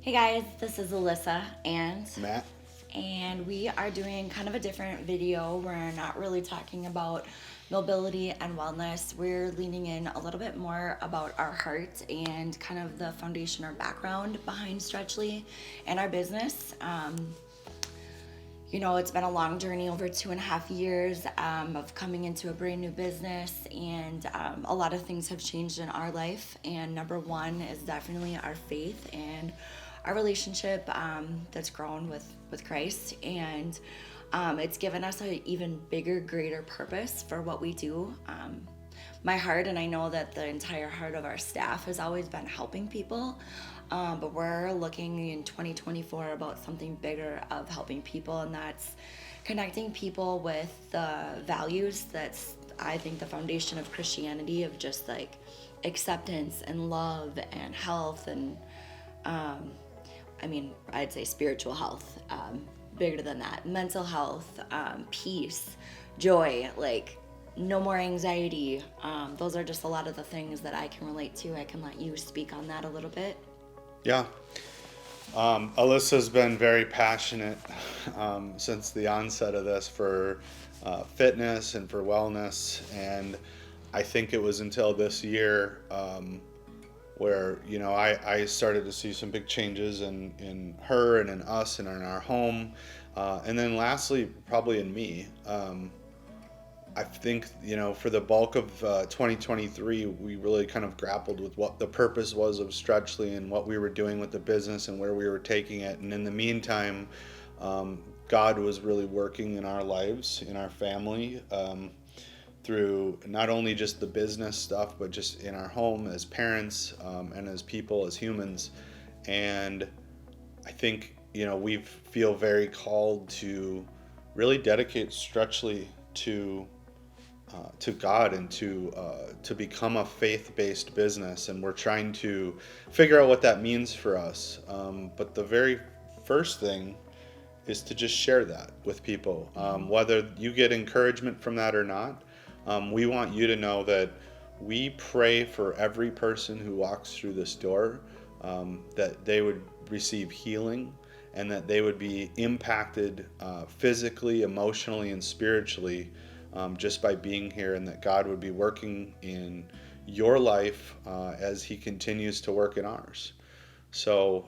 Hey guys, this is Alyssa Matt. and we are doing kind of a different video. We're not really talking about mobility and wellness. We're leaning in a little bit more about our heart and kind of the foundation or background behind Stretchly and our business. It's been a long journey over 2.5 years of coming into a brand new business, and a lot of things have changed in our life. And number one is definitely our faith and our relationship that's grown with Christ. And it's given us an even bigger, greater purpose for what we do. My heart, and I know that the entire heart of our staff has always been helping people. But we're looking in 2024 about something bigger of helping people, and that's connecting people with the values that's, I think, the foundation of Christianity, of just like acceptance and love and health and I'd say spiritual health, bigger than that, mental health, peace, joy, like no more anxiety. Those are just a lot of the things that I can relate to. I can let you speak on that a little bit. Yeah. Alyssa's been very passionate since the onset of this for fitness and for wellness. And I think it was until this year where, I started to see some big changes in her and in us and in our home. And then lastly, probably in me. I think, for the bulk of 2023, we really kind of grappled with what the purpose was of Stretchly and what we were doing with the business and where we were taking it. And in the meantime, God was really working in our lives, in our family, through not only just the business stuff, but just in our home as parents and as people, as humans. And I think, we feel very called to really dedicate Stretchly to God and to become a faith-based business, and we're trying to figure out what that means for us. But the very first thing is to just share that with people, whether you get encouragement from that or not. We want you to know that we pray for every person who walks through this door, that they would receive healing and that they would be impacted physically, emotionally, and spiritually just by being here, and that God would be working in your life as He continues to work in ours. So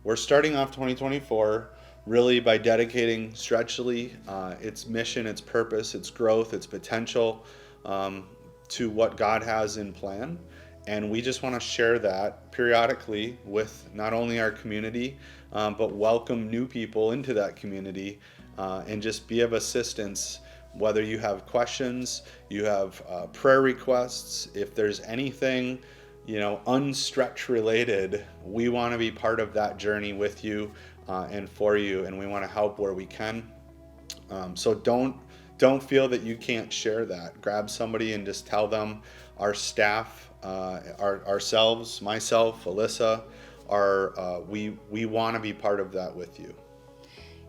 we're starting off 2024 really by dedicating Stretchly, its mission, its purpose, its growth, its potential to what God has in plan. And we just want to share that periodically with not only our community, but welcome new people into that community and just be of assistance. Whether you have questions, you have prayer requests, if there's anything, unstretch related, we want to be part of that journey with you and for you, and we want to help where we can. So don't feel that you can't share that. Grab somebody and just tell them. Our staff, ourselves, myself, Alyssa, we want to be part of that with you.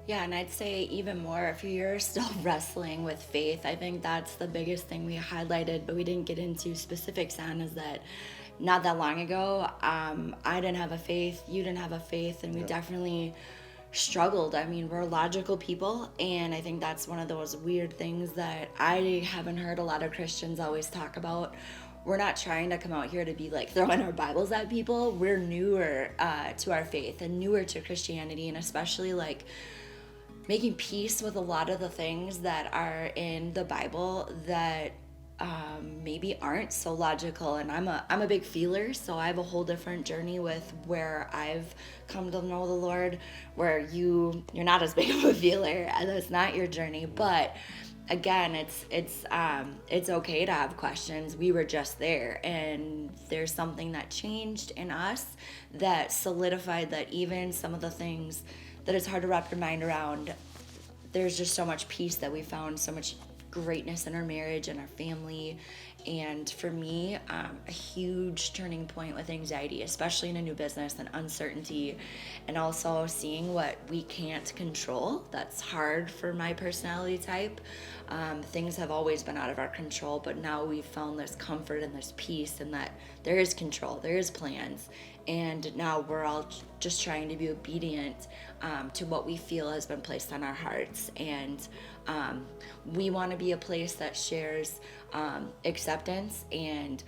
Yeah, and I'd say even more if you're still wrestling with faith. I think that's the biggest thing we highlighted, but we didn't get into specifics on, is that not that long ago, I didn't have a faith, you didn't have a faith, and we definitely struggled. I mean, we're logical people, and I think that's one of those weird things that I haven't heard a lot of Christians always talk about. We're not trying to come out here to be like throwing our Bibles at people. We're newer to our faith and newer to Christianity, and especially like making peace with a lot of the things that are in the Bible that maybe aren't so logical. And I'm a big feeler, so I have a whole different journey with where I've come to know the Lord, where you're not as big of a feeler, and that's not your journey. But again, it's okay to have questions. We were just there, and there's something that changed in us that solidified that even some of the things that it's hard to wrap your mind around, there's just so much peace that we found, so much greatness in our marriage and our family. And for me, a huge turning point with anxiety, especially in a new business, and uncertainty, and also seeing what we can't control. That's hard for my personality type. Things have always been out of our control, but now we've found there's comfort and there's peace, and that there is control, there is plans, and now we're all just trying to be obedient to what we feel has been placed on our hearts. And we want to be a place that shares acceptance and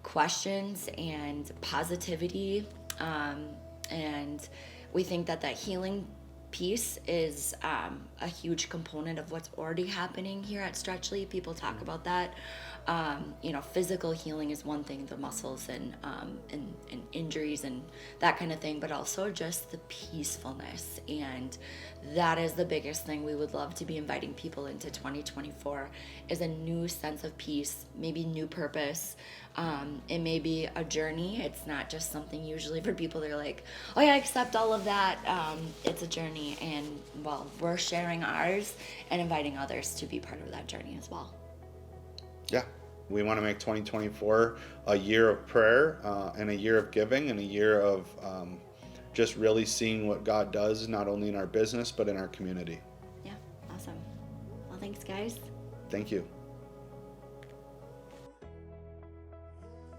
questions and positivity, and we think that healing piece is a huge component of what's already happening here at Stretchly. People talk about that. Physical healing is one thing, the muscles and injuries and that kind of thing, but also just the peacefulness. And that is the biggest thing we would love to be inviting people into 2024, is a new sense of peace, maybe new purpose. It may be a journey. It's not just something usually for people that are like, oh yeah, I accept all of that. It's a journey, and well, we're sharing ours and inviting others to be part of that journey as well. Yeah, we want to make 2024 a year of prayer and a year of giving and a year of just really seeing what God does, not only in our business, but in our community. Yeah, awesome. Well, thanks, guys. Thank you.